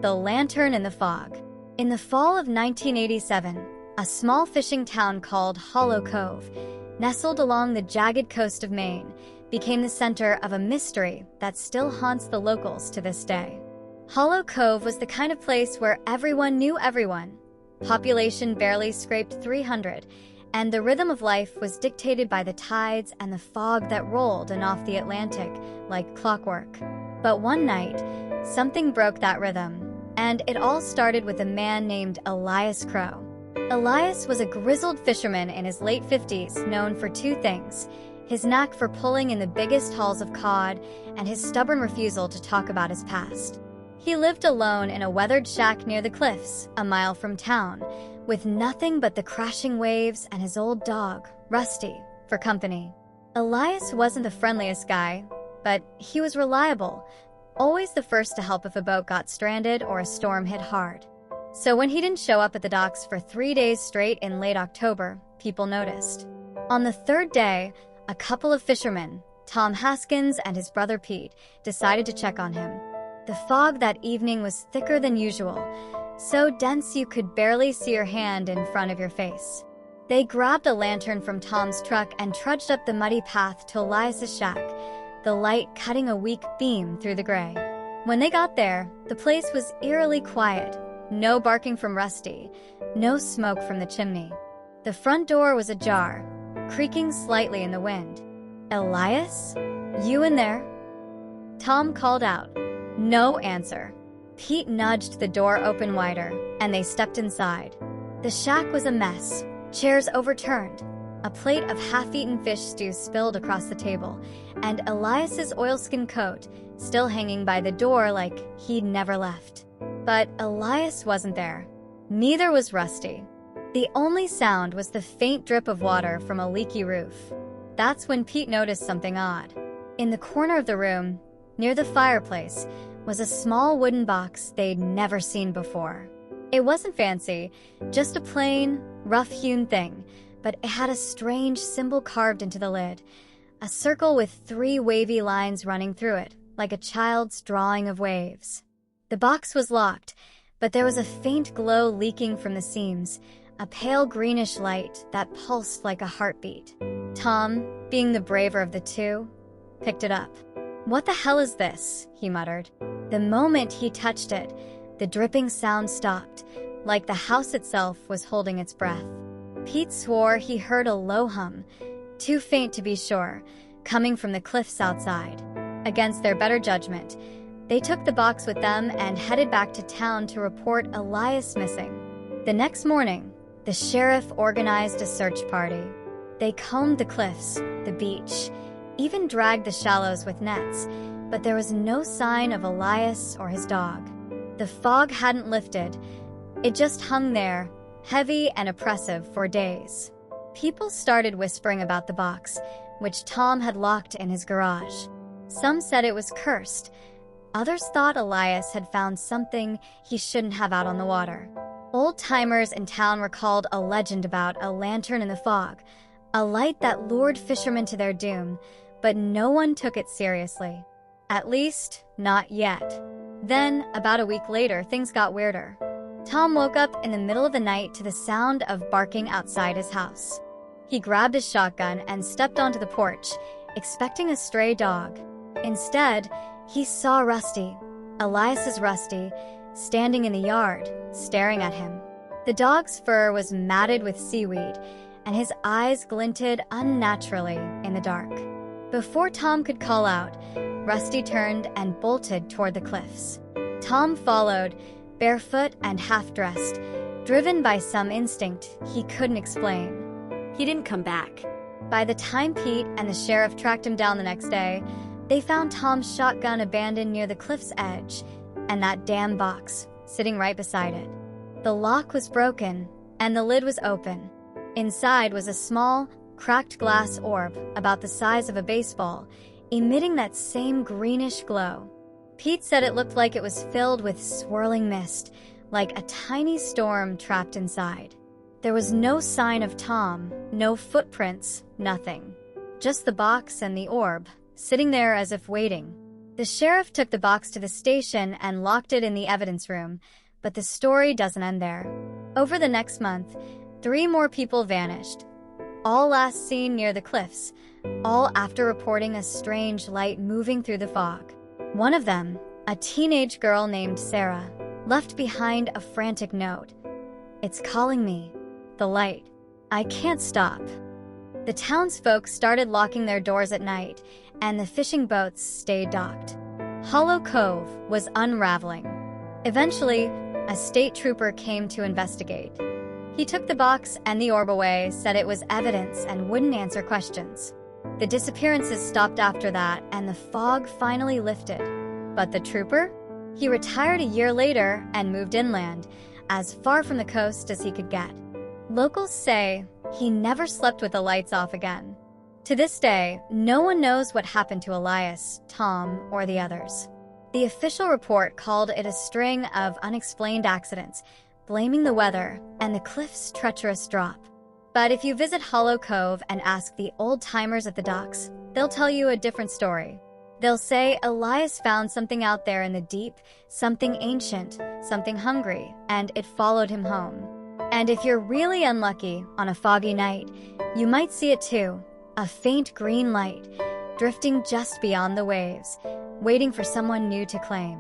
The Lantern in the Fog. In the fall of 1987, a small fishing town called Hollow Cove, nestled along the jagged coast of Maine, became the center of a mystery that still haunts the locals to this day. Hollow Cove was the kind of place where everyone knew everyone. Population barely scraped 300, and the rhythm of life was dictated by the tides and the fog that rolled in off the Atlantic like clockwork. But one night, something broke that rhythm, and it all started with a man named Elias Crow. Elias was a grizzled fisherman in his late 50s, known for two things: his knack for pulling in the biggest hauls of cod and his stubborn refusal to talk about his past. He lived alone in a weathered shack near the cliffs, a mile from town, with nothing but the crashing waves and his old dog, Rusty, for company. Elias wasn't the friendliest guy, but he was reliable, always the first to help if a boat got stranded or a storm hit hard. So when he didn't show up at the docks for 3 days straight in late October, people noticed. On the third day, a couple of fishermen, Tom Haskins and his brother Pete, decided to check on him. The fog that evening was thicker than usual, so dense you could barely see your hand in front of your face. They grabbed a lantern from Tom's truck and trudged up the muddy path to Elias's shack, the light cutting a weak beam through the gray. When they got there, the place was eerily quiet. No barking from Rusty, no smoke from the chimney. The front door was ajar, creaking slightly in the wind. "Elias? You in there?" Tom called out. No answer. Pete nudged the door open wider, and they stepped inside. The shack was a mess, chairs overturned, a plate of half-eaten fish stew spilled across the table, and Elias's oilskin coat still hanging by the door like he'd never left. But Elias wasn't there. Neither was Rusty. The only sound was the faint drip of water from a leaky roof. That's when Pete noticed something odd. In the corner of the room, near the fireplace, was a small wooden box they'd never seen before. It wasn't fancy, just a plain, rough-hewn thing, but it had a strange symbol carved into the lid, a circle with 3 wavy lines running through it, like a child's drawing of waves. The box was locked, but there was a faint glow leaking from the seams, a pale greenish light that pulsed like a heartbeat. Tom, being the braver of the two, picked it up. "What the hell is this?" he muttered. The moment he touched it, the dripping sound stopped, like the house itself was holding its breath. Pete swore he heard a low hum, too faint to be sure, coming from the cliffs outside. Against their better judgment, they took the box with them and headed back to town to report Elias missing. The next morning, the sheriff organized a search party. They combed the cliffs, the beach, even dragged the shallows with nets, but there was no sign of Elias or his dog. The fog hadn't lifted. It just hung there, heavy and oppressive for days. People started whispering about the box, which Tom had locked in his garage. Some said it was cursed. Others thought Elias had found something he shouldn't have out on the water. Old-timers in town recalled a legend about a lantern in the fog, a light that lured fishermen to their doom, but no one took it seriously. At least, not yet. Then, about a week later, things got weirder. Tom woke up in the middle of the night to the sound of barking outside his house. He grabbed his shotgun and stepped onto the porch, expecting a stray dog. Instead, he saw Rusty, Elias's Rusty, standing in the yard, staring at him. The dog's fur was matted with seaweed, and his eyes glinted unnaturally in the dark. Before Tom could call out, Rusty turned and bolted toward the cliffs. Tom followed, barefoot and half-dressed, driven by some instinct he couldn't explain. He didn't come back. By the time Pete and the sheriff tracked him down the next day, they found Tom's shotgun abandoned near the cliff's edge, and that damn box sitting right beside it. The lock was broken, and the lid was open. Inside was a small, cracked glass orb about the size of a baseball, emitting that same greenish glow. Pete said it looked like it was filled with swirling mist, like a tiny storm trapped inside. There was no sign of Tom, no footprints, nothing. Just the box and the orb, sitting there as if waiting. The sheriff took the box to the station and locked it in the evidence room, but the story doesn't end there. Over the next month, 3 more people vanished, all last seen near the cliffs, all after reporting a strange light moving through the fog. One of them, a teenage girl named Sarah, left behind a frantic note. "It's calling me. The light. I can't stop." The townsfolk started locking their doors at night, and the fishing boats stayed docked. Hollow Cove was unraveling. Eventually, a state trooper came to investigate. He took the box and the orb away, said it was evidence, and wouldn't answer questions. The disappearances stopped after that, and the fog finally lifted. But the trooper? He retired a year later and moved inland, as far from the coast as he could get. Locals say he never slept with the lights off again. To this day, no one knows what happened to Elias, Tom, or the others. The official report called it a string of unexplained accidents, blaming the weather and the cliff's treacherous drop. But if you visit Hollow Cove and ask the old-timers at the docks, they'll tell you a different story. They'll say Elias found something out there in the deep, something ancient, something hungry, and it followed him home. And if you're really unlucky on a foggy night, you might see it too, a faint green light, drifting just beyond the waves, waiting for someone new to claim.